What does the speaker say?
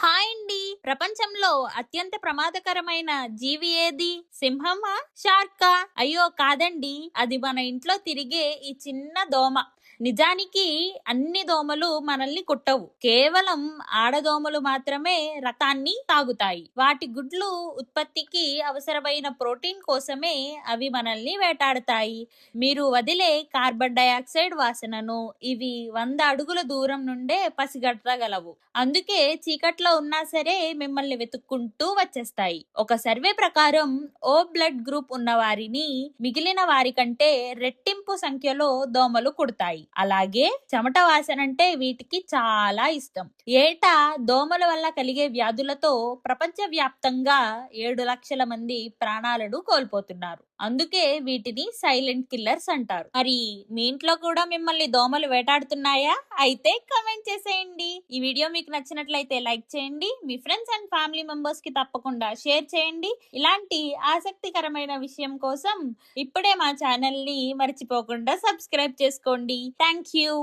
Hi అండి. ప్రపంచంలో అత్యంత ప్రమాదకరమైన జీవి ఏది? సింహమా? షార్కా? అయ్యో కాదండి. అది మన ఇంట్లో తిరిగే ఈ చిన్న దోమ. నిజానికి అన్ని దోమలు మనల్ని కుట్టవు. కేవలం ఆడదోమలు మాత్రమే రకాన్ని తాగుతాయి. వాటి గుడ్లు ఉత్పత్తికి అవసరమైన ప్రోటీన్ కోసమే అవి మనల్ని వేటాడతాయి. మీరు వదిలే కార్బన్ డయాక్సైడ్ వాసనను ఇవి 100 అడుగుల దూరం నుండే పసిగట్టగలవు. అందుకే చీకట్లో ఉన్నా సరే మిమ్మల్ని వెతుక్కుంటూ వచ్చేస్తాయి. ఒక సర్వే ప్రకారం ఓ బ్లడ్ గ్రూప్ ఉన్న వారిని మిగిలిన వారి కంటే రెట్టింపు సంఖ్యలో దోమలు కుడతాయి. అలాగే చెమట వాసనంటే వీటికి చాలా ఇష్టం. ఏటా దోమల వల్ల కలిగే వ్యాధులతో ప్రపంచవ్యాప్తంగా 7 లక్షల మంది ప్రాణాలను కోల్పోతున్నారు. అందుకే వీటిని సైలెంట్ కిల్లర్స్ అంటారు. మరి మీ ఇంట్లో కూడా మిమ్మల్ని దోమలు వేటాడుతున్నాయా? అయితే కామెంట్ చేసేయండి. ఈ వీడియో మీకు నచ్చినట్లయితే లైక్ చేయండి. మీ ఫ్రెండ్స్ అండ్ ఫ్యామిలీ మెంబర్స్ కి తప్పకుండా షేర్ చేయండి. ఇలాంటి ఆసక్తికరమైన విషయం కోసం ఇప్పుడే మా ఛానల్ ని మర్చిపోకుండా సబ్స్క్రైబ్ చేసుకోండి. Thank you.